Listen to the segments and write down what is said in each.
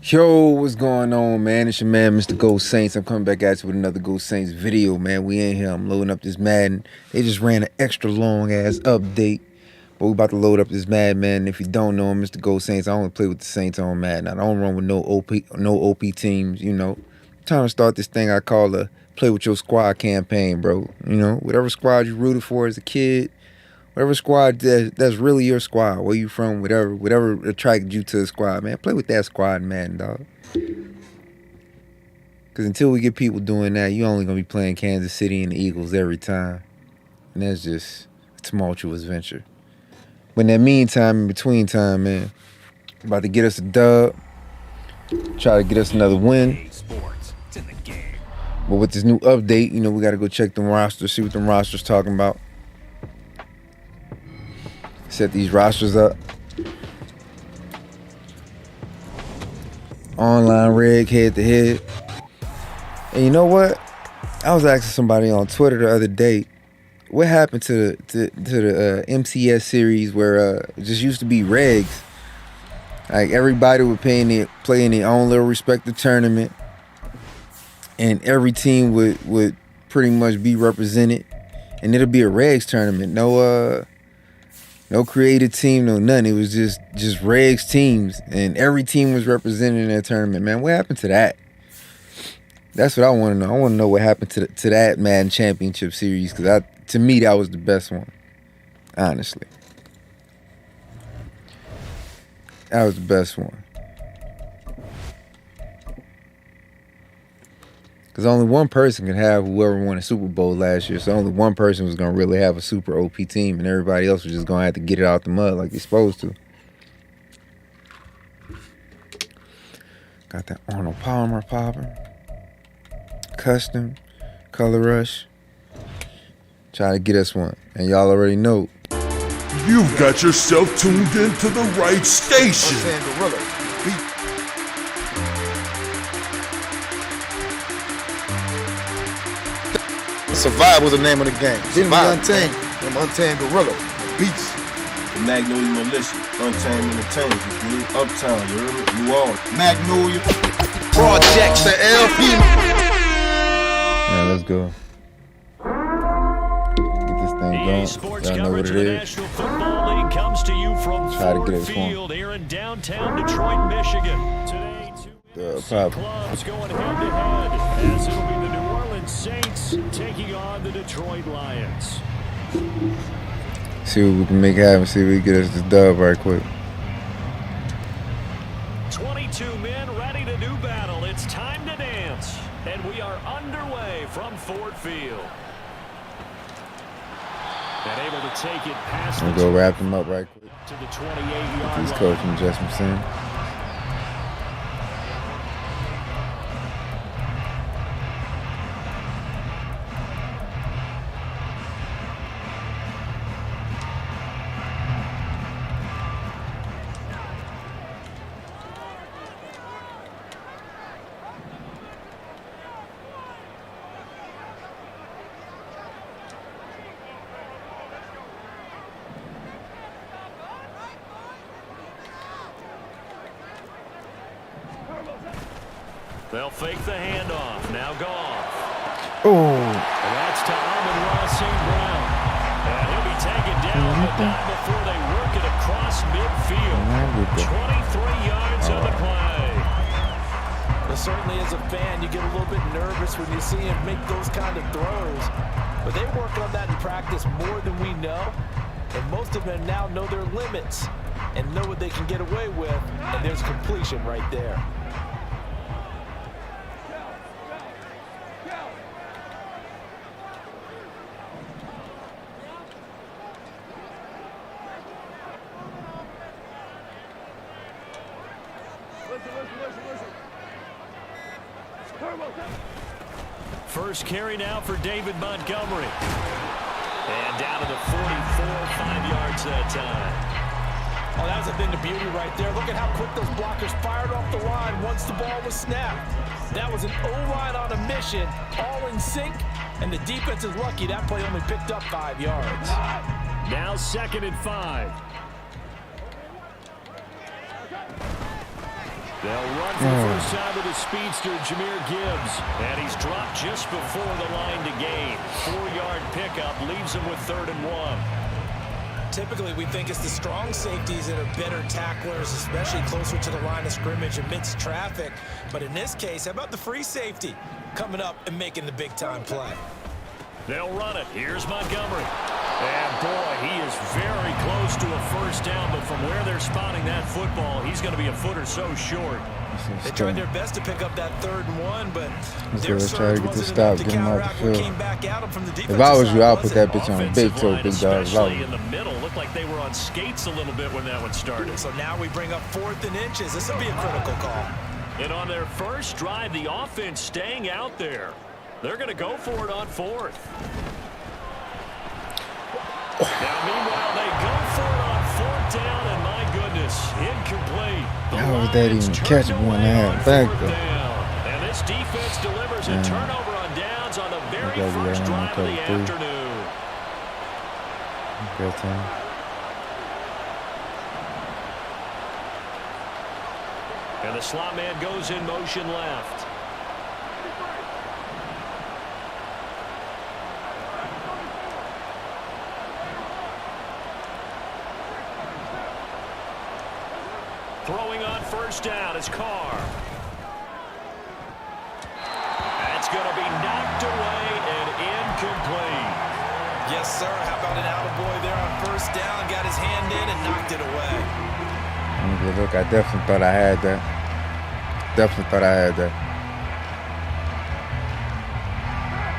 Yo, what's going on, man? It's your man, Mr. Ghost Saints. I'm coming back at you with another Ghost Saints video, man. We in here. I'm loading up this Madden. They just ran an extra long-ass update. But we about to load up this Madden, man. If you don't know, I'm Mr. Ghost Saints. I only play with the Saints on Madden. I don't run with no OP teams, you know. Time to start this thing I call a play with your squad campaign, bro. You know, whatever squad you rooted for as a kid, whatever squad that's really your squad, where you from, whatever attracted you to the squad, man. Play with that squad, man, dog. Because until we get people doing that, you only going to be playing Kansas City and the Eagles every time. And that's just a tumultuous venture. But in that meantime, in between time, man, about to get us a dub. Try to get us another win. But with this new update, you know, we got to go check them rosters, see what them rosters talking about. Set these rosters up. Online reg head to head. And you know what? I was asking somebody on Twitter the other day, what happened to the MCS series where it just used to be regs? Like everybody would play in their own little respective tournament, and every team would pretty much be represented, and it'll be a regs tournament. No creative team, no nothing. It was just regs teams, and every team was represented in that tournament. Man, what happened to that? That's what I want to know. I want to know what happened to that Madden Championship Series, because to me that was the best one, honestly. That was the best one. Because only one person could have whoever won a Super Bowl last year. So only one person was going to really have a super OP team. And everybody else was just going to have to get it out the mud like they're supposed to. Got that Arnold Palmer popping. Custom. Color Rush. Try to get us one. And y'all already know. You've got yourself tuned into the right station. Survival was the name of the game. Then we Untamed. Them Untamed Gorilla. Beats. The Magnolia Militia. Untamed Entertainment. You feel? Uptown. You heard it? You all. Magnolia. Projects. The LP. Yeah, let's go. Get this thing going. Y'all know what it is. National Football League comes to you from Ford Field here in downtown Detroit, Michigan. Today, two clubs going head-to-head, as it'll be the New Orleans Saints taking on the Detroit Lions. See what we can make happen. See if we can get us this dub right quick. 22 men ready to do battle. It's time to dance. And we are underway from Ford Field. And able to take it past I'm gonna go wrap them up right quick. To the 28-yard These coaching adjustments in. They'll fake the handoff. Now Goff. Oh. And that's to Amon-Ra St. Brown. And he'll be taken down, but not before they work it across midfield. 23 yards on the play. Well, certainly as a fan, you get a little bit nervous when you see him make those kind of throws. But they work on that in practice more than we know. And most of them now know their limits and know what they can get away with. And there's completion right there. First carry now for David Montgomery. And down to the 44, 5 yards that time. Oh, that was a thing of beauty right there. Look at how quick those blockers fired off the line once the ball was snapped. That was an O-line on a mission, all in sync, and the defense is lucky that play only picked up 5 yards. Now 2nd and 5. They'll run for the first time with the speedster, Jahmyr Gibbs. And he's dropped just before the line to gain. 4-yard pickup leaves him with 3rd and 1. Typically, we think it's the strong safeties that are better tacklers, especially closer to the line of scrimmage amidst traffic. But in this case, how about the free safety coming up and making the big-time play? They'll run it. Here's Montgomery. And, boy, he is very close to a first down, but from where they're spotting that football, he's going to be a foot or so short. They tried their best to pick up that 3rd and 1, but their surge wasn't enough to counteract what came back at them from the defensive side. If I was you, I'll put that bitch on big toe, big dog. Especially in the middle. Looked like they were on skates a little bit when that one started. So now we bring up 4th and inches. This will be a critical call. And on their first drive, the offense staying out there. They're going to go for it on 4th. Now, meanwhile, they go for it on 4th down, and my goodness, incomplete. How was that even catchable in that back there? And this defense delivers a turnover on downs on the very first drive of the afternoon. Good time. And the slot man goes in motion left. Throwing on first down is Carr. That's going to be knocked away and incomplete. Yes, sir. How about an attaboy there on first down? Got his hand in and knocked it away. Look, I definitely thought I had that.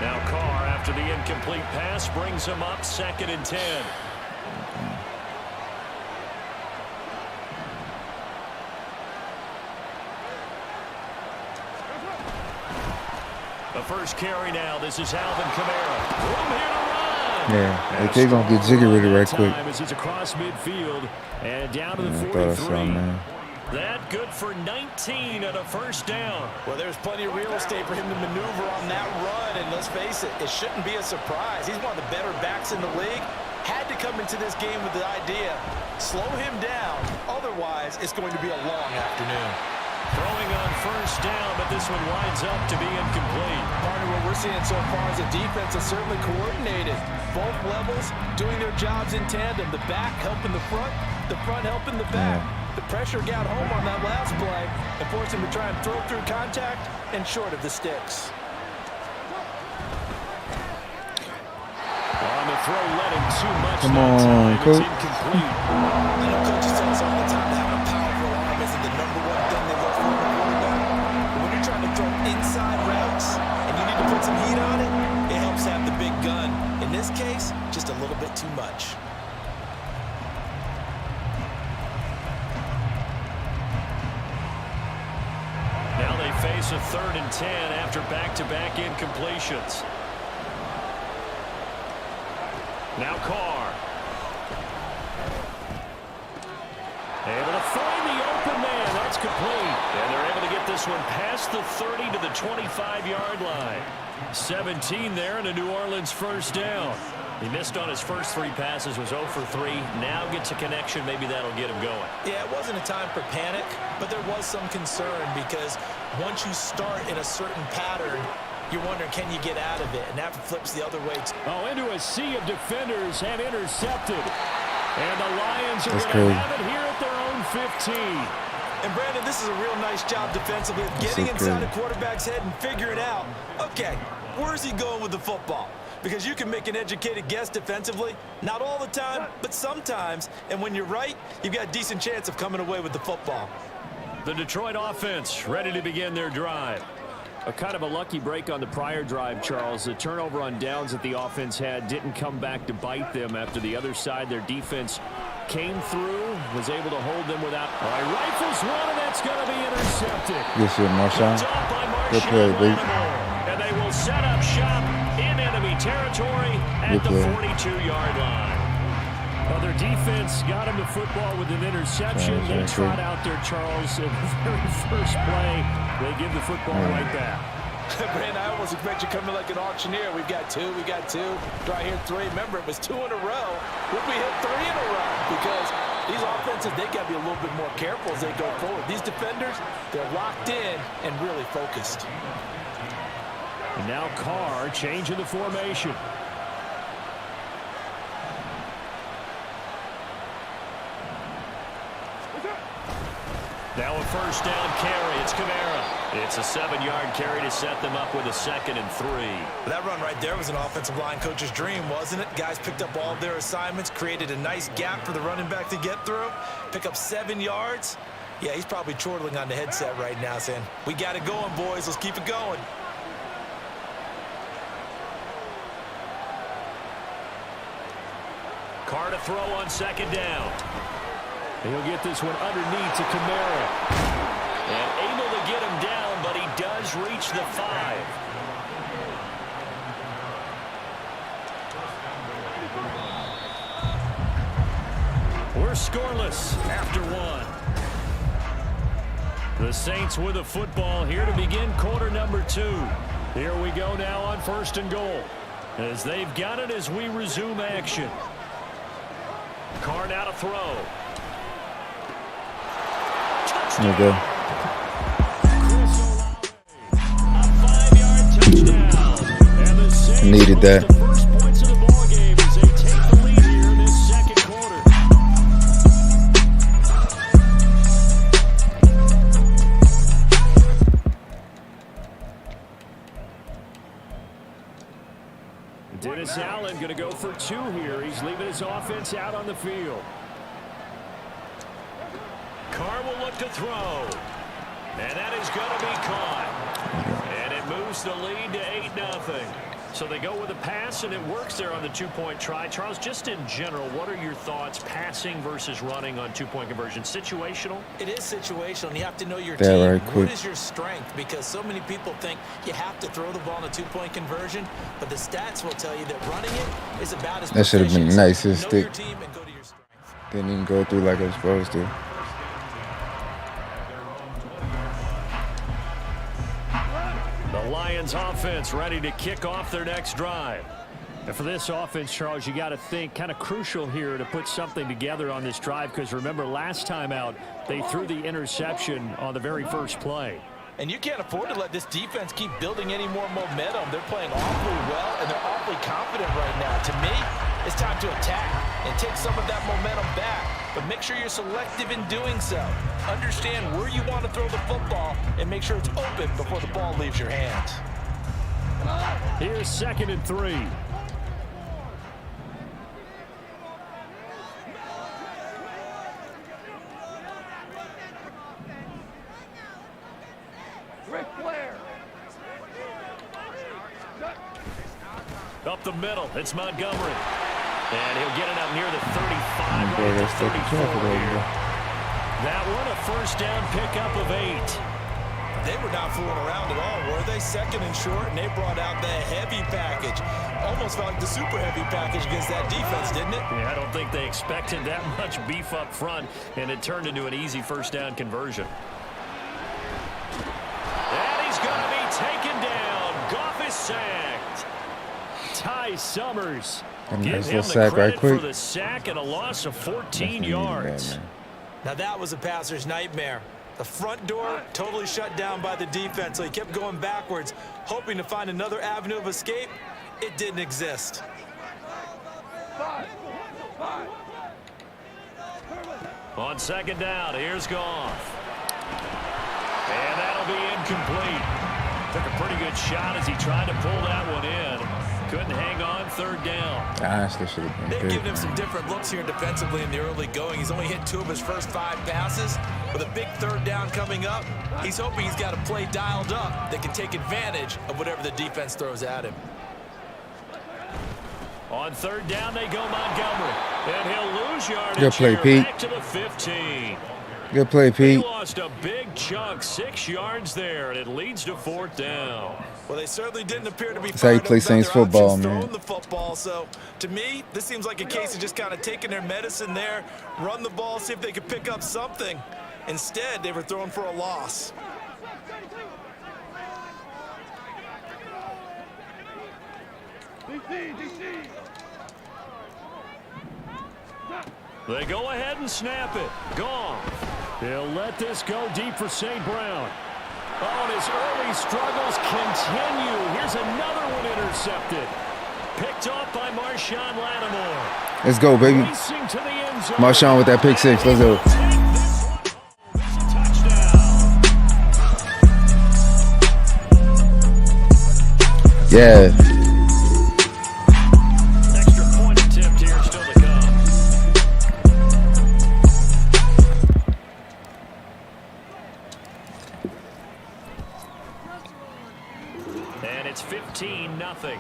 Now Carr, after the incomplete pass, brings him up 2nd and 10. The first carry now. This is Alvin Kamara. Room here to run. Yeah, they're going to get jiggy with it right quick. As it's across midfield and down to the 43. That good for 19 at a first down. Well, there's plenty of real estate for him to maneuver on that run, and let's face it, it shouldn't be a surprise. He's one of the better backs in the league. Had to come into this game with the idea, slow him down, otherwise it's going to be a long afternoon. Throwing on first down, but this one winds up to be incomplete. Partner, what we're seeing so far is the defense is certainly coordinated. Both levels doing their jobs in tandem. The back helping the front helping the back. The pressure got home on that last play and forced him to try and throw through contact and short of the sticks. On the throw, let him too much. Come on, coach. It's incomplete. I know coaches tell us all the time that having a powerful arm isn't the #1 thing they look for in a quarterback. But when you're trying to throw inside routes and you need to put some heat on it, it helps have the big gun. In this case, just a little bit too much. Now they face a 3rd and 10 after back-to-back incompletions. Now Carr. Able to find the open man. That's complete. And they're able to get this one past the 30 to the 25-yard line. 17 there and a New Orleans first down. He missed on his first 3 passes, was 0 for 3. Now gets a connection. Maybe that'll get him going. Yeah, it wasn't a time for panic, but there was some concern because once you start in a certain pattern, you're wondering, can you get out of it? And that flips the other way. Oh, into a sea of defenders and intercepted. And the Lions are That's going to crazy. have it here at their own 15. And Brandon, this is a real nice job defensively of getting inside the quarterback's head and figuring out, okay, where's he going with the football? Because you can make an educated guess defensively, not all the time, but sometimes. And when you're right, you've got a decent chance of coming away with the football. The Detroit offense ready to begin their drive. A kind of a lucky break on the prior drive, Charles. The turnover on downs that the offense had didn't come back to bite them after the other side. Their defense came through, was able to hold them without. All right, rifles one, and that's going to be intercepted. Good shit, Marshawn. Good play, baby. And they will set up shop in enemy territory at the 42-yard line. Well, their defense got him the football with an interception. They trot out there, Charles, in the very first play. They give the football right back. Brandon, I almost expect you coming like an auctioneer. We've got 2, we got 2. Do I hear 3? Remember, it was 2 in a row. Would we hit 3 in a row? Because these offenses, they got to be a little bit more careful as they go forward. These defenders, they're locked in and really focused. And now Carr changing the formation. Now a first down carry. It's Kamara. It's a 7-yard carry to set them up with a 2nd and 3. That run right there was an offensive line coach's dream, wasn't it? Guys picked up all of their assignments, created a nice gap for the running back to get through, pick up 7 yards. Yeah, he's probably chortling on the headset right now saying, we got it going, boys. Let's keep it going. Carr to throw on 2nd down. He'll get this one underneath to Kamara. And able to get him down, but he does reach the 5. We're scoreless after 1. The Saints with the football here to begin quarter number 2. Here we go now on 1st and goal. As they've got it as we resume action. Carr now to throw. There you go. Needed that. First points of the ball game as they take the lead here in this 2nd quarter. Dennis Allen going to go for 2 here. He's leaving his offense out on the field. Carr will look to throw. And that is going to be caught. And it moves the lead to 8-0. So they go with a pass, and it works there on the 2-point try. Charles, just in general, what are your thoughts passing versus running on 2-point conversion? Situational? It is situational, and you have to know your That team. right quick. What is your strength? Because so many people think you have to throw the ball in a 2-point conversion, but the stats will tell you that running it is about as That should have been proficient. nice. His Know stick your team and go to your strength. didn't even go through like it was supposed to. The Lions offense ready to kick off their next drive. And for this offense, Charles, you got to think kind of crucial here to put something together on this drive, because remember last time out they threw the interception on the very first play. And you can't afford to let this defense keep building any more momentum. They're playing awfully well, and they're awfully confident right now. To me, it's time to attack and take some of that momentum back. But make sure you're selective in doing so. Understand where you want to throw the football and make sure it's open before the ball leaves your hands. Here's 2nd and 3. Up the middle, it's Montgomery. And he'll get it up near the 35, right to 34 here. That one, a first down pickup of 8. They were not fooling around at all, were they? 2nd and short, and they brought out the heavy package. Almost felt like the super heavy package against that defense, didn't it? Yeah, I don't think they expected that much beef up front, and it turned into an easy first down conversion. And he's going to be taken down. Goff is sacked. Ty T.J. Summers. Nice Give little him the sack credit right quick. for the sack and a loss of 14 Definitely yards. needed that, man. Now that was a passer's nightmare. The front door totally shut down by the defense, so he kept going backwards, hoping to find another avenue of escape. It didn't exist. On second down, here's Goff. And that'll be incomplete. Took a pretty good shot as he tried to pull that one in. Couldn't hang on third down. Honestly, should have been They've big, given him man. some different looks here defensively in the early going. He's only hit 2 of his first 5 passes. With a big third down coming up, he's hoping he's got a play dialed up that can take advantage of whatever the defense throws at him. On third down, they go Montgomery. And he'll lose yardage. Good play, here, Pete. back to the 15. Good play, He Pete. lost a big chunk, 6 yards there, and it leads to fourth down. Well, they certainly didn't appear to be That's how you fired play up about Saints their football, options man. throwing the football. So, to me, this seems like a case of just kind of taking their medicine there, run the ball, see if they could pick up something. Instead, they were throwing for a loss. They go ahead and snap it. Gone. He'll let this go deep for St. Brown. Oh, and his early struggles continue. Here's another one intercepted. Picked off by Marshawn Lattimore. Let's go, baby. Racing to the end zone. Marshawn with that pick 6. Let's go. Yeah. Extra point attempt here still to come. And it's 15-0.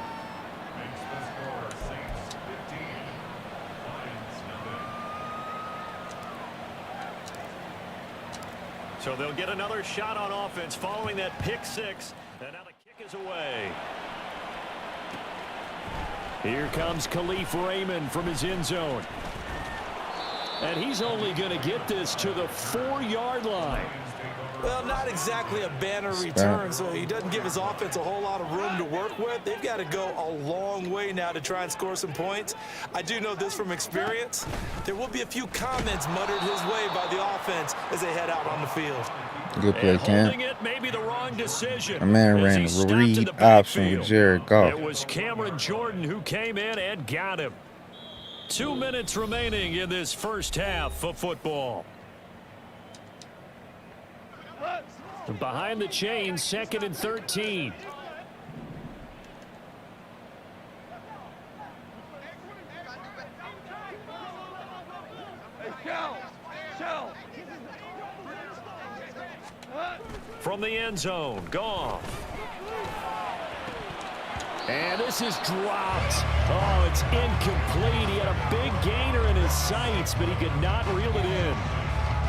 So they'll get another shot on offense following that pick 6. And now the kick is away. Here comes Khalif Raymond from his end zone. And he's only going to get this to the 4-yard line. Well, not exactly a banner return, so he doesn't give his offense a whole lot of room to work with. They've got to go a long way now to try and score some points. I do know this from experience. There will be a few comments muttered his way by the offense as they head out on the field. Good play, Cam. It may be the wrong decision. A man as ran he a stopped in read the option backfield. with Jared Goff. It was Cameron Jordan who came in and got him. 2 minutes remaining in this first half of football. Behind the chain, 2nd and 13. From the end zone, Goff. And this is dropped. Oh, it's incomplete. He had a big gainer in his sights, but he could not reel it in.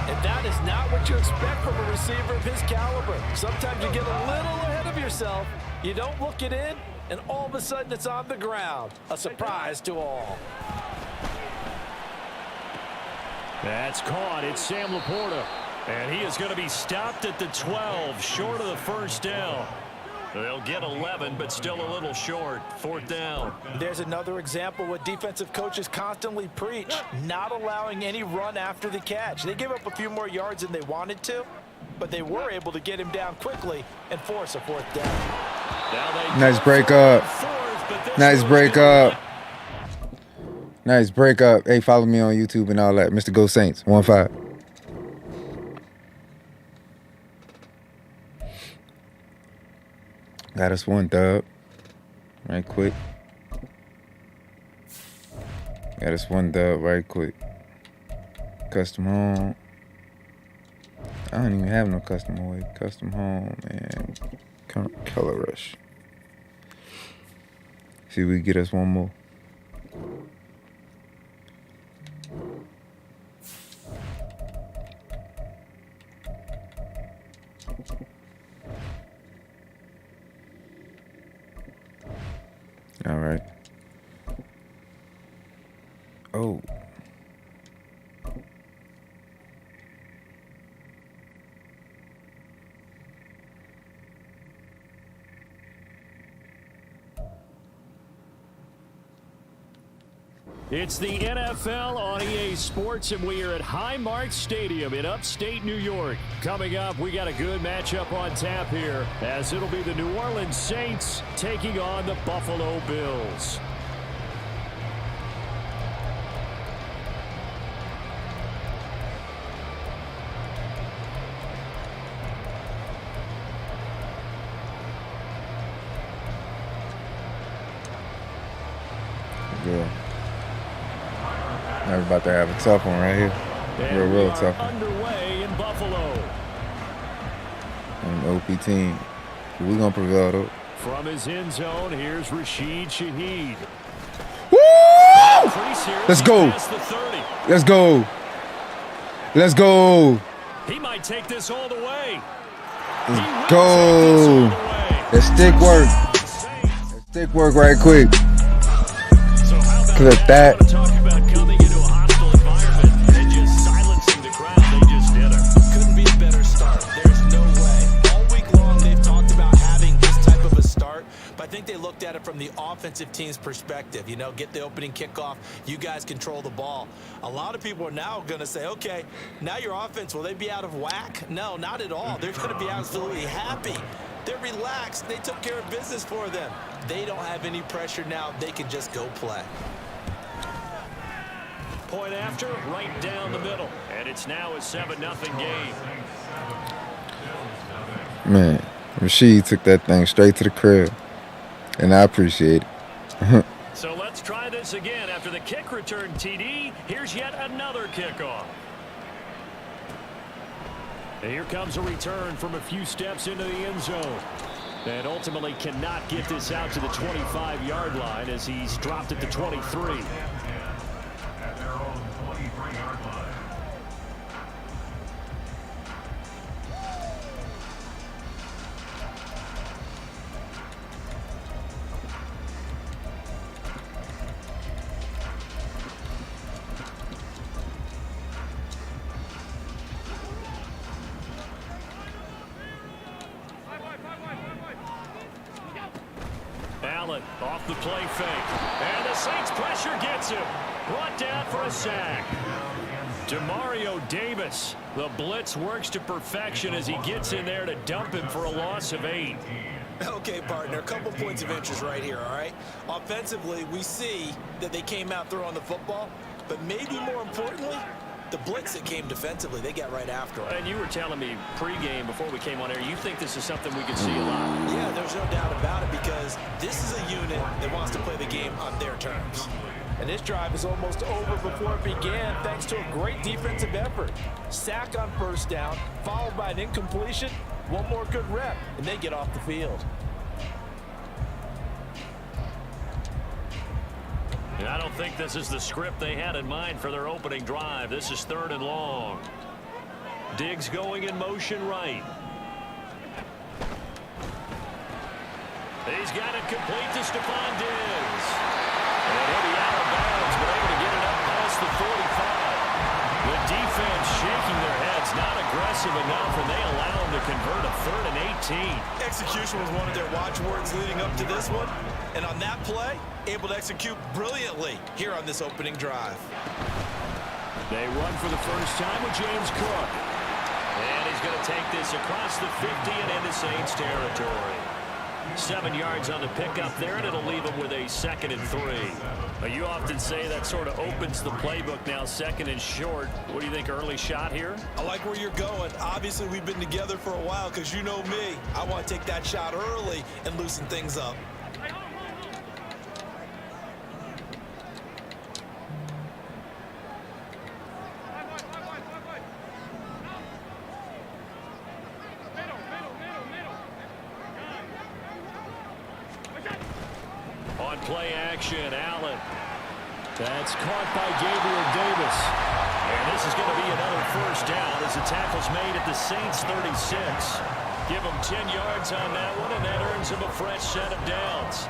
And that is not what you expect from a receiver of his caliber. Sometimes you get a little ahead of yourself. You don't look it in, and all of a sudden it's on the ground. A surprise to all. That's caught. It's Sam Laporta. And he is going to be stopped at the 12, short of the first down. They'll get 11, but still a little short. 4th down. There's another example what defensive coaches constantly preach, not allowing any run after the catch. They gave up a few more yards than they wanted to, but they were able to get him down quickly and force a 4th down. Nice break up. Nice break up. Nice break up. Hey, follow me on YouTube and all that. Mr. Go Saints, 1-5. Got us one dub. Right quick. Got us one dub right quick. Custom home. I don't even have no custom away. Custom home and color rush. See if we get us one more. All right. Oh. It's the NFL on EA Sports, and we are at Highmark Stadium in upstate New York. Coming up, we got a good matchup on tap here, as it'll be the New Orleans Saints taking on the Buffalo Bills. Yeah. Now we're about to have a tough one right here. Real tough one. Underway in Buffalo. An OP team. We're going to prevail, though. From his end zone, here's Rashid Shaheed. Woo! Let's go. Let's go. Let's go. He might take this all the way. Let's go. That stick work. That stick work right quick. Clip that. Talk about coming into a hostile environment and just silencing the crowd. They just did it. Couldn't be a better start. There's no way. All week long they've talked about having this type of a start, but I think they looked at it from the offensive team's perspective. You know, get the opening kickoff. You guys control the ball. A lot of people are now going to say, okay, now your offense, will they be out of whack? No, not at all. They're going to be absolutely happy. They're relaxed. They took care of business for them. They don't have any pressure now. They can just go play. Point after, right down the middle. And it's now a 7-0 game. Man, Rashid took that thing straight to the crib. And I appreciate it. So let's try this again. After the kick return TD, here's yet another kickoff. And here comes a return from a few steps into the end zone. And ultimately cannot get this out to the 25-yard line as he's dropped at the 23. Allen off the play fake. And the Saints pressure gets him. Brought down for a sack. Demario Davis. The blitz works to perfection as he gets in there to dump him for a loss of 8. Okay, partner, a couple points of interest right here, all right? Offensively, we see that they came out throwing the football, but maybe more importantly, the blitz that came defensively, they got right after it. And you were telling me pregame before we came on air, you think this is something we could see a lot? Yeah, there's no doubt about it because this is a unit that wants to play the game on their terms. And this drive is almost over before it began thanks to a great defensive effort. Sack on first down, followed by an incompletion, one more good rep, and they get off the field. And I don't think this is the script they had in mind for their opening drive. This is 3rd and long. Diggs going in motion right. He's got it complete to Stephon Diggs. And he'll be out of bounds, but able to get it up past the 45. The defense shaking their heads, not aggressive enough, and they allow him to convert a 3rd and 18. Execution was one of their watchwords leading up to this one. And on that play, able to execute brilliantly here on this opening drive. They run for the first time with James Cook. And he's going to take this across the 50 and into Saints territory. 7 yards on the pickup there, and it'll leave him with a 2nd and 3. But you often say that sort of opens the playbook now, 2nd and short. What do you think, early shot here? I like where you're going. Obviously, we've been together for a while because you know me. I want to take that shot early and loosen things up. On play action, Allen. That's caught by Gabriel Davis. And this is going to be another first down as the tackle's made at the Saints 36. Give them 10 yards on that one, and that earns them a fresh set of downs.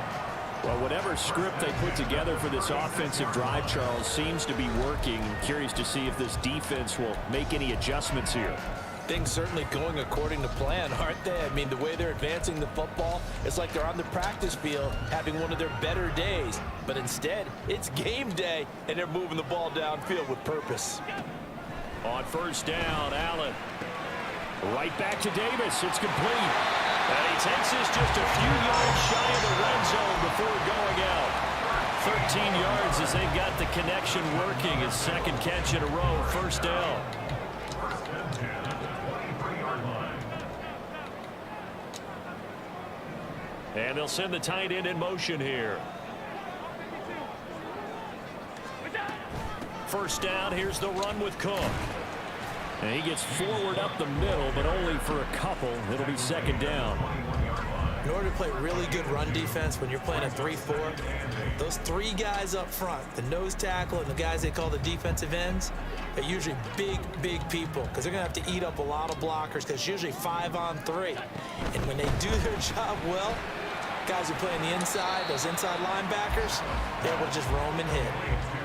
Well, whatever script they put together for this offensive drive, Charles, seems to be working. I'm curious to see if this defense will make any adjustments here. Things certainly going according to plan, aren't they? I mean, the way they're advancing the football, it's like they're on the practice field having one of their better days. But instead, it's game day, and they're moving the ball downfield with purpose. On first down, Allen. Right back to Davis. It's complete. And he takes this just a few yards shy of the red zone before going out. 13 yards as they've got the connection working. His second catch in a row, first down. And they'll send the tight end in motion here. First down, here's the run with Cook. And he gets forward up the middle, but only for a couple. It'll be second down. In order to play really good run defense when you're playing a 3-4, those three guys up front, the nose tackle and the guys they call the defensive ends, are usually big people because they're going to have to eat up a lot of blockers because it's usually 5-on-3. And when they do their job well, guys who play on the inside, those inside linebackers, they're able to just roam and hit.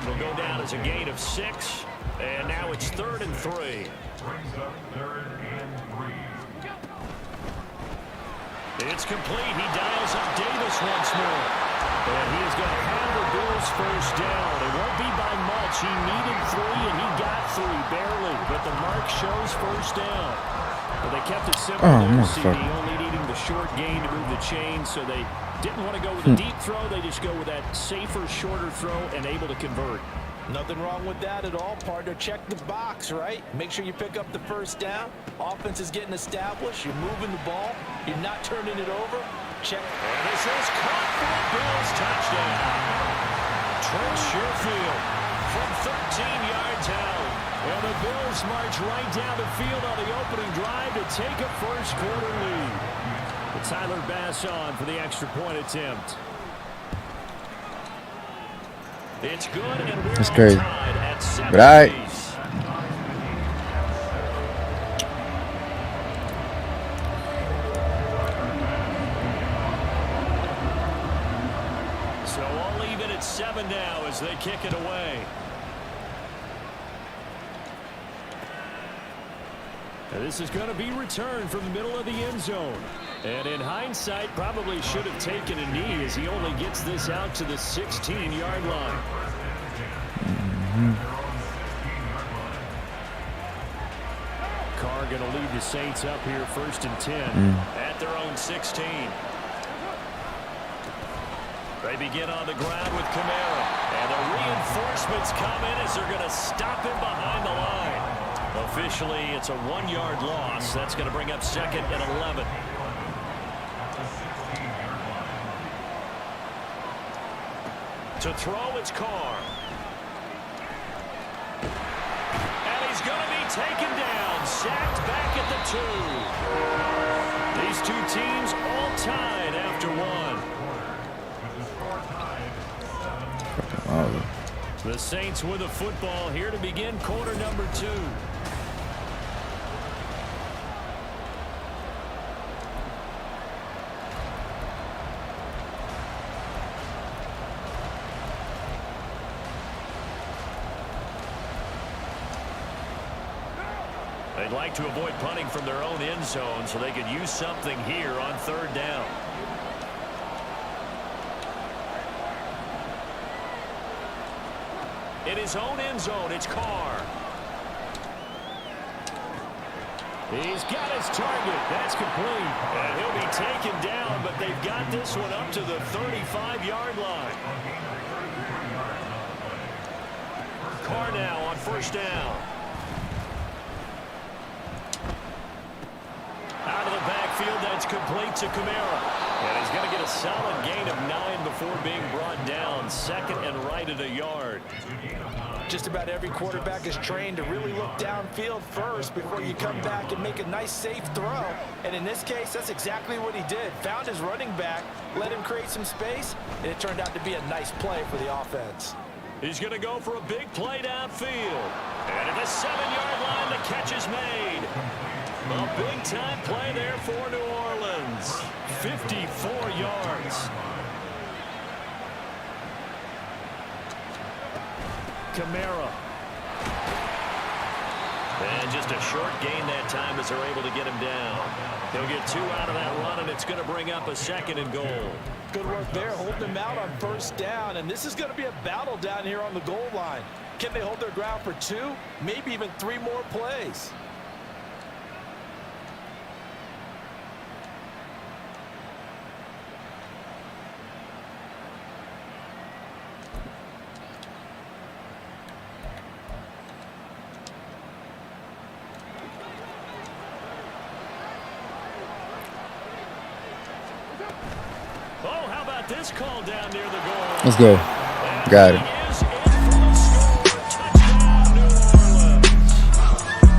Will go down as a gain of 6, and now it's 3rd and 3. It's complete. He dials up Davis once more. And he is going to have the Bills first down. It won't be by much. He needed 3, and he got 3, barely. But the mark shows first down. But they kept it simple. Only needing the short gain to move the chain, so they didn't want to go with a deep throw. They just go with that safer, shorter throw and able to convert. Nothing wrong with that at all, partner. Check the box, right? Make sure you pick up the first down. Offense is getting established. You're moving the ball. You're not turning it over. Check. And this is caught for a Bills touchdown. Trent Sherfield from 13 yards out. And the Bills march right down the field on the opening drive to take a first quarter lead. But Tyler Bass on for the extra point attempt. It's good, and we're crazy. tied at 7 But all right. apiece. So all even at 7 now as they kick it away. And this is going to be returned from the middle of the end zone. And in hindsight, probably should have taken a knee as he only gets this out to the 16-yard line. Carr going to lead the Saints up here 1st and 10 at their own 16. They begin on the ground with Kamara. And the reinforcements come in as they're going to stop him behind the line. Officially, it's a 1-yard loss. That's going to bring up 2nd and 11. To throw, it's Carr. And he's going to be taken down. Sacked back at the 2. These two teams all tied after 1. The Saints with the football here to begin quarter number 2. They'd like to avoid punting from their own end zone so they could use something here on 3rd down. In his own end zone, it's Carr. He's got his target. That's complete. And he'll be taken down, but they've got this one up to the 35-yard line. Carr now on 1st down. Out of the backfield, that's complete to Kamara. And he's going to get a solid gain of 9 before being brought down. 2nd and right at a yard. Just about every quarterback is trained to really look downfield first before you come back and make a nice, safe throw. And in this case, that's exactly what he did. Found his running back, let him create some space, and it turned out to be a nice play for the offense. He's going to go for a big play downfield. And at the 7-yard line, the catch is made. A big-time play there for New Orleans. 54 yards. Kamara. And just a short gain that time as they're able to get him down. He'll get 2 out of that run, and it's going to bring up a 2nd and goal. Good work there, holding them out on 1st down, and this is going to be a battle down here on the goal line. Can they hold their ground for 2, maybe even 3 more plays? This call down near the goal. Let's go. Got it.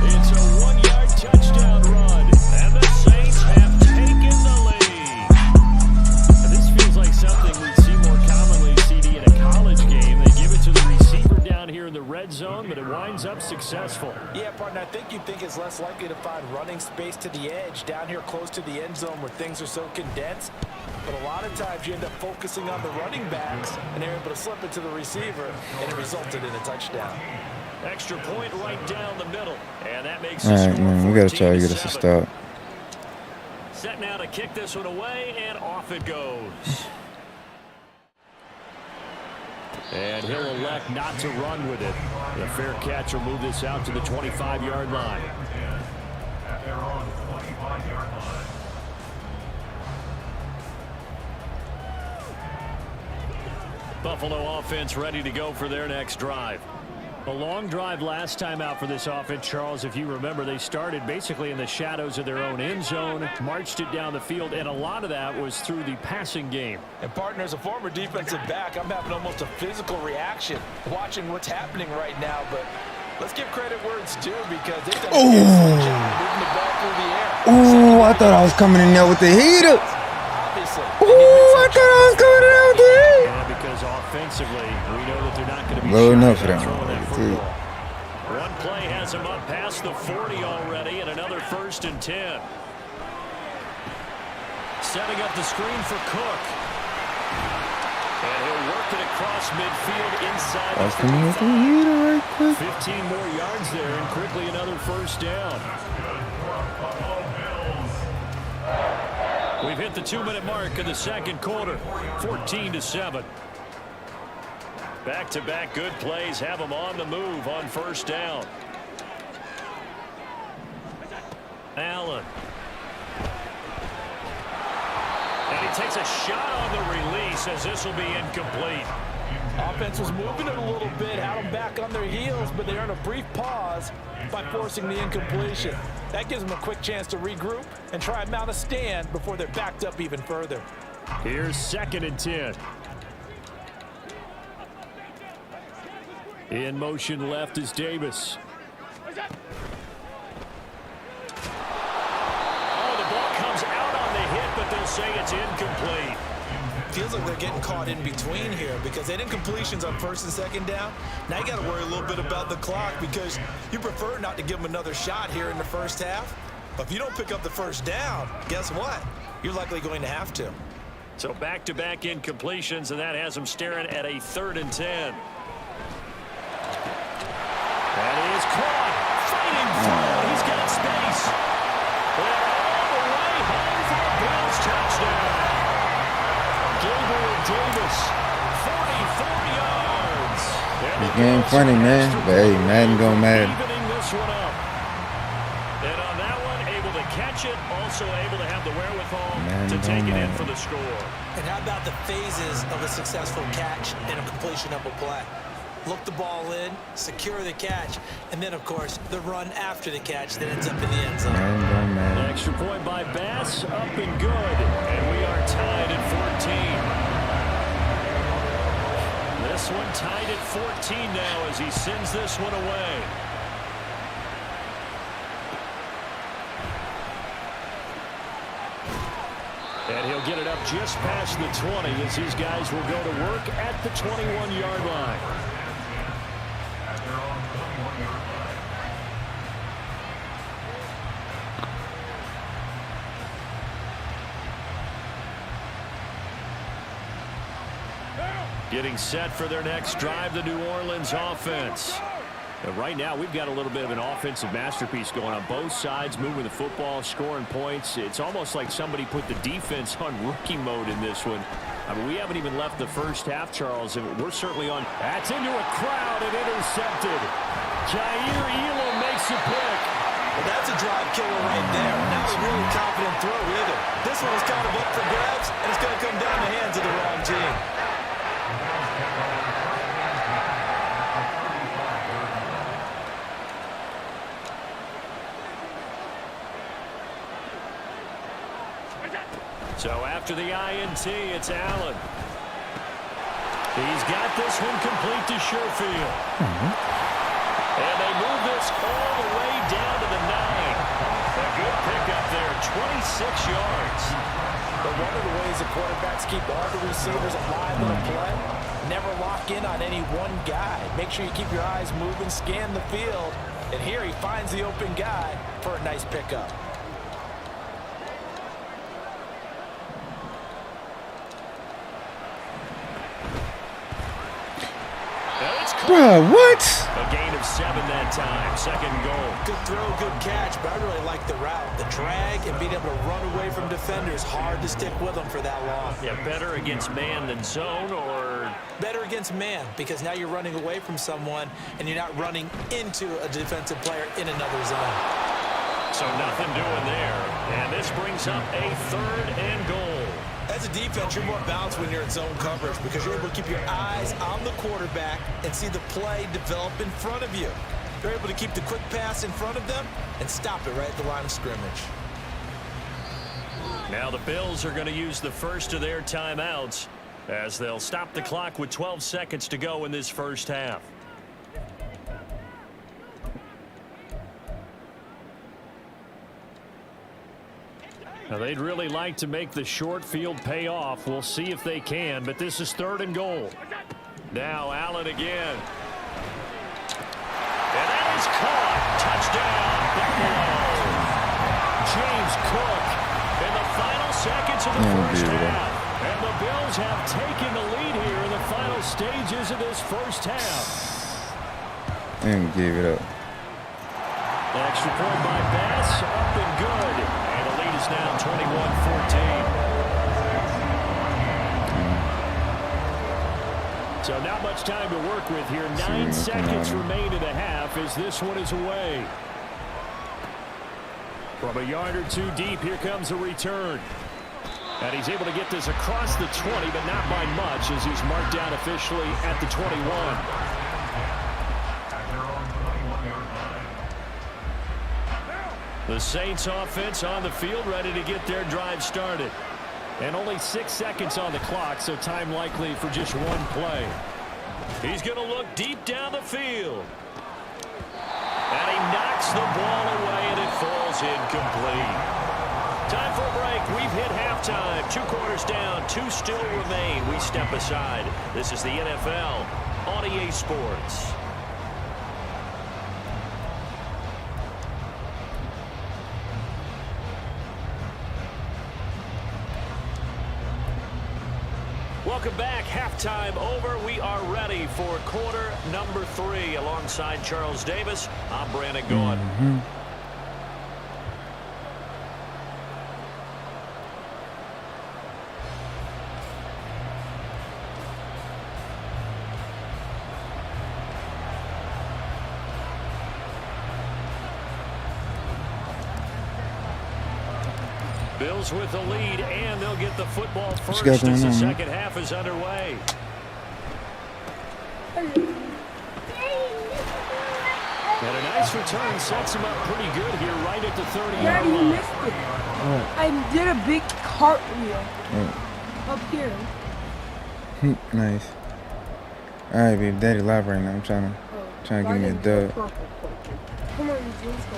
It's a 1-yard touchdown run, and the Saints have taken the lead. And this feels like something we'd see more commonly, CD, in a college game. They give it to the receiver down here in the red zone, but it winds up successful. Yeah, partner, I think you think it's less likely to find running space to the edge down here close to the end zone where things are so condensed. But a lot of times you end up focusing on the running backs, and they're able to slip it to the receiver, and it resulted in a touchdown. Extra point right down the middle, and that makes all right, man. We got to try to get us a stop. Set now to kick this one away, and off it goes. And he'll elect not to run with it. The fair catch will move this out to the 25-yard line. Buffalo offense ready to go for their next drive. A long drive last time out for this offense, Charles. If you remember, they started basically in the shadows of their own end zone, marched it down the field, and a lot of that was through the passing game. And partner, as a former defensive back, I'm having almost a physical reaction watching what's happening right now. But let's give credit where it's due because they've done a excellent job moving the ball through the air. Ooh, I thought I was coming in there with the heater. Obviously. Ooh, I thought I was coming in there with the heater. Yeah, because offensively, we know that they're not going to be low enough for that that football. one. One play has him up past the 40 already, and another 1st and 10. Setting up the screen for Cook. And he'll work it across midfield inside the 45. 15 more yards there, and quickly another 1st down. We've hit the 2-minute mark of the 2nd quarter, 14-7. Back-to-back good plays have them on the move on 1st down. Allen. And he takes a shot on the release as this will be incomplete. Offense was moving it a little bit, had them back on their heels, but they earned a brief pause by forcing the incompletion. That gives them a quick chance to regroup and try and mount a stand before they're backed up even further. Here's 2nd and 10. In motion left is Davis. Oh, the ball comes out on the hit, but they'll say it's incomplete. Feels like they're getting caught in between here because they had incompletions on 1st and 2nd down. Now you got to worry a little bit about the clock because you prefer not to give them another shot here in the 1st half. But if you don't pick up the 1st down, guess what? You're likely going to have to. So back-to-back incompletions, and that has them staring at a 3rd and 10. And he is caught, fighting through. He's got space. And all the way home for a Bills touchdown. Gabriel Davis, 44 yards. This game funny, man. But hey, Madden gonna Madden. This one up. And on that one, able to catch it, also able to have the wherewithal to take it in for the score. And how about the phases of a successful catch and a completion of a play? Look the ball in, secure the catch, and then, of course, the run after the catch that ends up in the end zone. An extra point by Bass, up and good. And we are tied at 14. This one tied at 14 now as he sends this one away. And he'll get it up just past the 20 as these guys will go to work at the 21-yard line. Getting set for their next drive, the New Orleans offense. And right now, we've got a little bit of an offensive masterpiece going on both sides, moving the football, scoring points. It's almost like somebody put the defense on rookie mode in this one. I mean, we haven't even left the first half, Charles, and we're certainly on. That's into a crowd and intercepted. Jair Elam makes a pick. Well, that's a drive killer right there. Not a really confident throw either. This one was kind of up for grabs, and it's going to come down the hands of the wrong team. So after the INT, it's Allen. He's got this one complete to Sherfield. And they move this all the way down to the 9. A good pickup there, 26 yards. But one of the ways the quarterbacks keep all the receivers alive in a play, never lock in on any one guy. Make sure you keep your eyes moving, scan the field. And here he finds the open guy for a nice pickup. Bruh, what? A gain of 7 that time. Second goal. Good throw, good catch, but I really like the route. The drag and being able to run away from defenders. Hard to stick with them for that long. Yeah, better against man than zone, or? Better against man, because now you're running away from someone and you're not running into a defensive player in another zone. So nothing doing there. And this brings up a 3rd and goal. As a defense, you're more balanced when you're in zone coverage because you're able to keep your eyes on the quarterback and see the play develop in front of you. You're able to keep the quick pass in front of them and stop it right at the line of scrimmage. Now the Bills are going to use the first of their timeouts as they'll stop the clock with 12 seconds to go in this first half. Now they'd really like to make the short field pay off. We'll see if they can, but this is 3rd and goal. Now Allen again. And that is caught. Touchdown, Buffalo. James Cook in the final seconds of the first half. And the Bills have taken the lead here in the final stages of this first half. And gave it up. Extra point by Bass, up and good. And the lead is now 21-14. So not much time to work with here. 9 seconds remain in the half as this one is away. From a yard or two deep, here comes a return. And he's able to get this across the 20, but not by much as he's marked down officially at the 21. The Saints offense on the field, ready to get their drive started. And only 6 seconds on the clock, so time likely for just one play. He's going to look deep down the field. And he knocks the ball away, and it falls incomplete. Time for a break. We've hit halftime. 2 quarters down, 2 still remain. We step aside. This is the NFL on EA Sports. Welcome back. Halftime over. We are ready for quarter number 3. Alongside Charles Davis, I'm Brandon Gaudin. Bills with the lead, and they'll get the football first as the second half is underway. And a nice return sets him up pretty good here right at the 30-yard line. Missed it. I did a big cartwheel up here. Nice. All right, babe. Daddy live right now. I'm trying to give me a dub. Come on, let's go.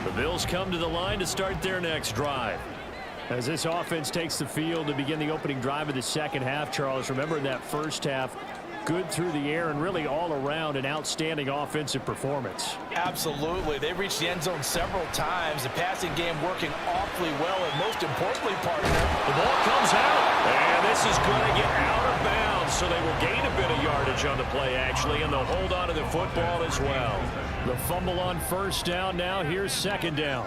The Bills come to the line to start their next drive. As this offense takes the field to begin the opening drive of the second half, Charles, remember in that first half, good through the air and really all around an outstanding offensive performance. Absolutely. They reached the end zone several times. The passing game working awfully well, and most importantly, partner, the ball comes out. And this is going to get out of bounds, so they will gain a bit of yardage on the play. play, actually, and they'll hold on to the football as well. The fumble on first down now. Here's second down.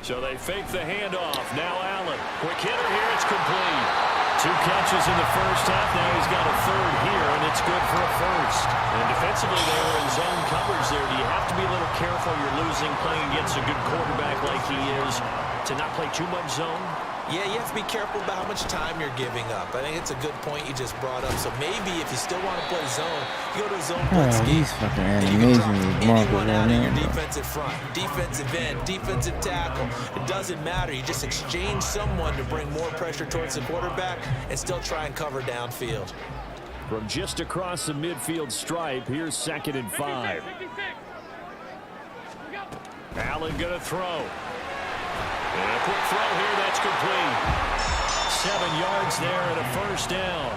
So they fake the handoff. Now Allen. Quick hitter here. It's complete. 2 catches in the first half. Now he's got a third here, and it's good for a first. And defensively, they were in zone coverage there. Do you have to be a little careful? You're losing playing against a good quarterback like he is to not play too much zone? Yeah, you have to be careful about how much time you're giving up. I think it's a good point you just brought up. So maybe if you still want to play zone, you go to a zone blitz scheme. These fucking and you can drop anyone out of your man. defensive front, defensive end, defensive tackle. It doesn't matter. You just exchange someone to bring more pressure towards the quarterback and still try and cover downfield. From just across the midfield stripe, here's 2nd and 5. Allen gonna throw. And a quick throw here, that's complete. 7 yards there and a first down.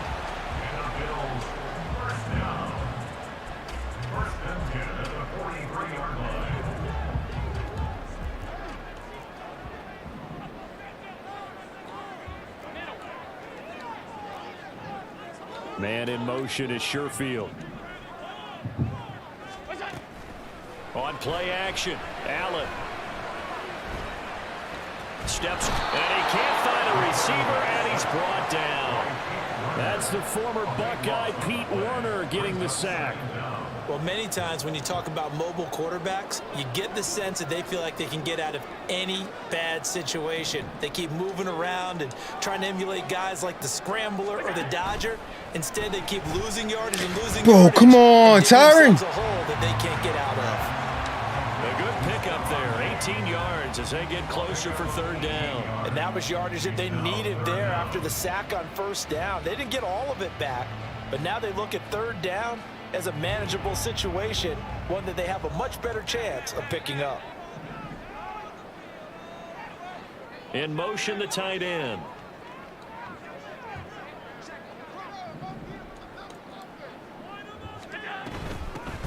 Man in motion is Sherfield. On play action, Allen. Steps, and he can't find a receiver, and he's brought down. That's the former Buckeye Pete Werner getting the sack. Well, many times when you talk about mobile quarterbacks, you get the sense that they feel like they can get out of any bad situation. They keep moving around and trying to emulate guys like the Scrambler or the Dodger. Instead, they keep losing yardage and losing yardage. Come on, Tyron. A hole that they can't get out of. A good pickup there, 18 yards as they get closer for 3rd down. And that was yardage that they needed there after the sack on first down. They didn't get all of it back, but now they look at 3rd down as a manageable situation, one that they have a much better chance of picking up. In motion, the tight end.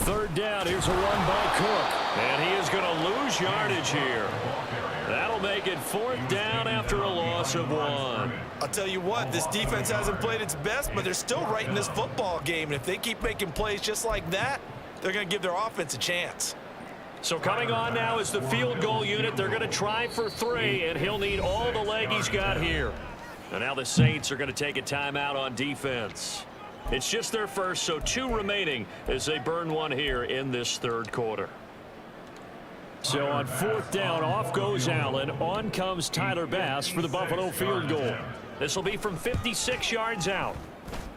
Third down, here's a run by Cook. And he is going to lose yardage here. That'll make it 4th down after a loss of 1. I'll tell you what, this defense hasn't played its best, but they're still right in this football game. And if they keep making plays just like that, they're going to give their offense a chance. So coming on now is the field goal unit. They're going to try for 3, and he'll need all the leg he's got here. And now the Saints are going to take a timeout on defense. It's just their first, so 2 remaining as they burn 1 here in this 3rd quarter. So on 4th down, off goes Allen. On comes Tyler Bass for the Buffalo field goal. This will be from 56 yards out.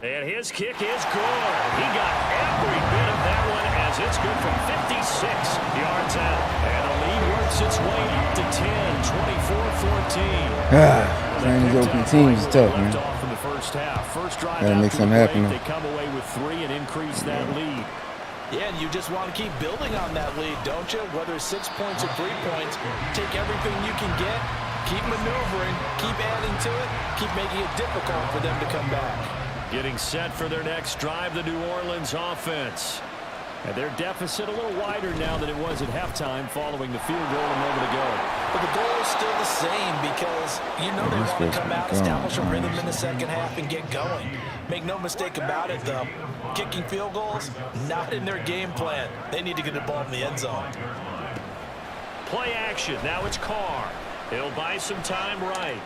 And his kick is good. He got every bit of that one as it's good from 56 yards out. And the lead works its way up to 10, 24-14. Playing these open teams is tough, man. First drive gotta make something happen. They come away with 3 and increase that lead. Yeah, and you just want to keep building on that lead, don't you? Whether it's 6 points or 3 points, take everything you can get, keep maneuvering, keep adding to it, keep making it difficult for them to come back. Getting set for their next drive, the New Orleans offense. And their deficit a little wider now than it was at halftime following the field goal a moment ago. But the goal is still the same because you know they want to come out, establish a rhythm in the second half, and get going. Make no mistake about it, though. Kicking field goals, not in their game plan. They need to get the ball in the end zone. Play action. Now it's Carr. He'll buy some time right.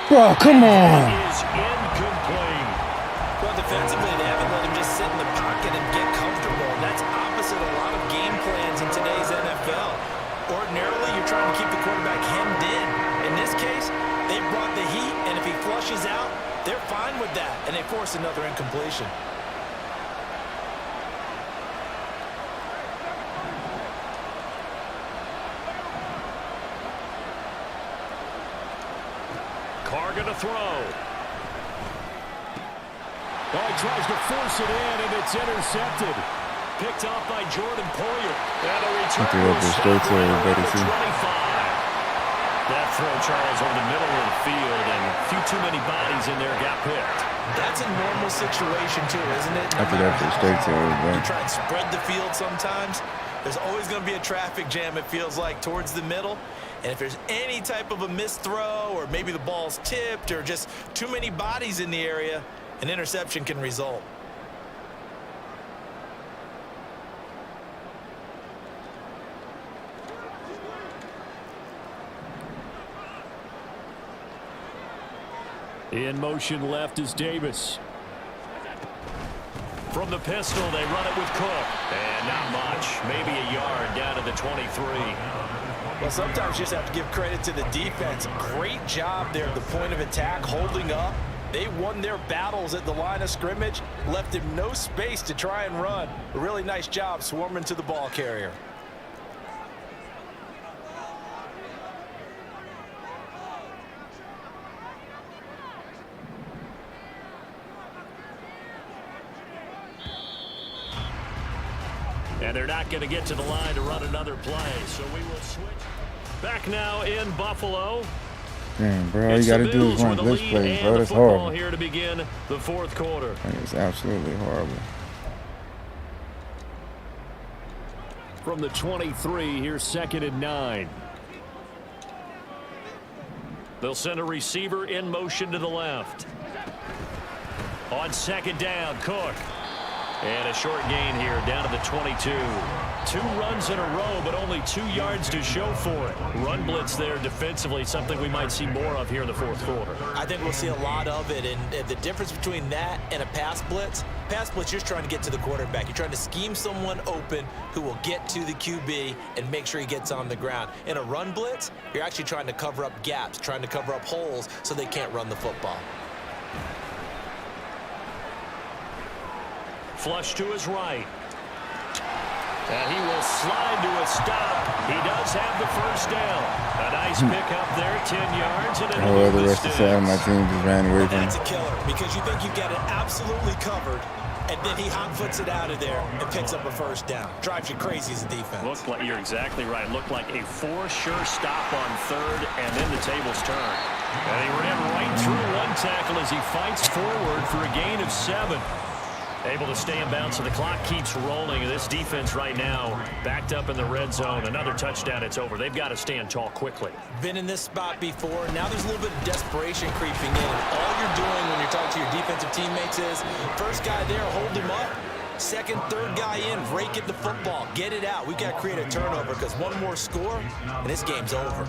Bro, come on. It is incomplete. Well, defensively, they haven't let him just sit in the pocket and get comfortable. That's opposite a lot of game plans in today's NFL. Ordinarily, you're trying to keep the quarterback hemmed in. In this case, they brought the heat, and if he flushes out, they're fine with that, and they force another incompletion. Carr gonna throw. Oh, he tries to force it in, and it's intercepted. Picked off by Jordan Poyer. And a return straight to everybody, too. 25. That throw, Charles, over the middle of the field, and a few too many bodies in there got picked. That's a normal situation, too, isn't it? I think that's straight to everybody. You try and spread the field sometimes. There's always going to be a traffic jam, it feels like, towards the middle. And if there's any type of a missed throw or maybe the ball's tipped or just too many bodies in the area, An interception can result. In motion left is Davis. From the pistol, they run it with Cook. And not much. Maybe a yard down to the 23. Well, sometimes you just have to give credit to the defense. Great job there at the point of attack, holding up. They won their battles at the line of scrimmage, left him no space to try and run. A really nice job swarming to the ball carrier. And they're not going to get to the line to run another play, so we will switch. Back now in Buffalo. Damn, bro, all you got to do is run blitz plays, bro. That's horrible. Here to begin the fourth quarter. That is absolutely horrible. From the 23, here's 2nd and 9. They'll send a receiver in motion to the left. On 2nd down, Cook. And a short gain here down to the 22. 2 runs in a row, but only 2 yards to show for it. Run blitz there defensively, something we might see more of here in the fourth quarter. I think we'll see a lot of it, and the difference between that and a pass blitz, you're just trying to get to the quarterback. You're trying to scheme someone open who will get to the QB and make sure he gets on the ground. In a run blitz, you're actually trying to cover up gaps, trying to cover up holes so they can't run the football. Flush to his right. And he will slide to a stop. He does have the first down. A nice pickup there, 10 yards. And oh, the rest of the side of my team just ran away from him. That's a killer because you think you've got it absolutely covered, and then he hot foots it out of there and picks up a first down. Drives you crazy as a defense. Looked like, you're exactly right. Looked like a sure stop on 3rd, and then the tables turned. And he ran right through one tackle as he fights forward for a gain of 7. Able to stay in bounds, so the clock keeps rolling. This defense right now backed up in the red zone. Another touchdown, it's over. They've got to stand tall quickly. Been in this spot before. Now there's a little bit of desperation creeping in. All you're doing when you're talking to your defensive teammates is, first guy there, hold him up. Second, third guy in, rake at the football. Get it out. We've got to create a turnover because one more score, and this game's over.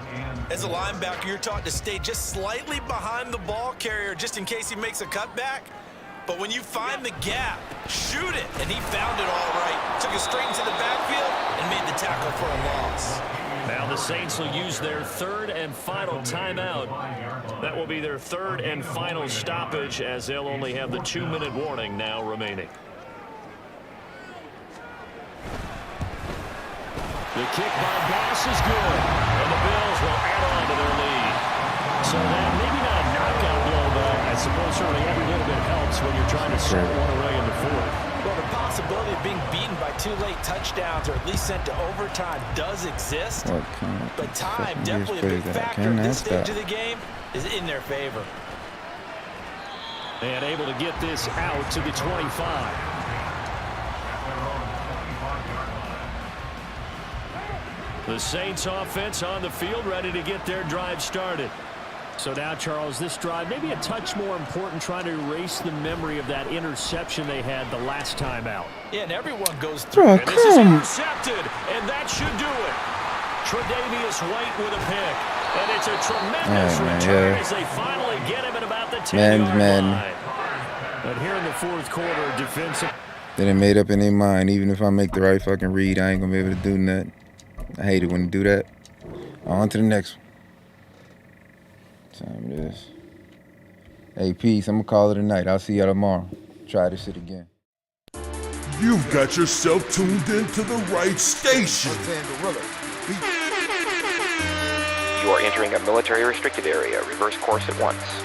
As a linebacker, you're taught to stay just slightly behind the ball carrier just in case he makes a cutback. But when you find the gap, shoot it. And he found it all right. Took it straight into the backfield and made the tackle for a loss. Now the Saints will use their 3rd and final timeout. That will be their 3rd and final stoppage as they'll only have the 2-minute warning now remaining. The kick by Bass is good. And the Bills will add on to their lead. So that maybe not a knockout blow, but I suppose certainly every little bit helps when you're trying to start one away in the fourth. Well, the possibility of being beaten by 2 late touchdowns or at least sent to overtime does exist. But time, definitely a big factor at this stage of the game, is in their favor. And able to get this out to the 25. The Saints offense on the field, ready to get their drive started. So now, Charles, this drive maybe a touch more important, trying to erase the memory of that interception they had the last time out. Yeah, and everyone goes through. Bro, and this is intercepted, and that should do it. Tre'Davious White with a pick, and it's a tremendous return as they finally get him at about the 10-yard line. But here in the fourth quarter, defensive. They done made up in their mind. Even if I make the right fucking read, I ain't gonna be able to do nothing. I hate it when you do that. On to the next one. Time it is. Hey, peace. I'm gonna call it a night. I'll see y'all tomorrow. Try this shit again. You've got yourself tuned into the right station. You are entering a military restricted area. Reverse course at once.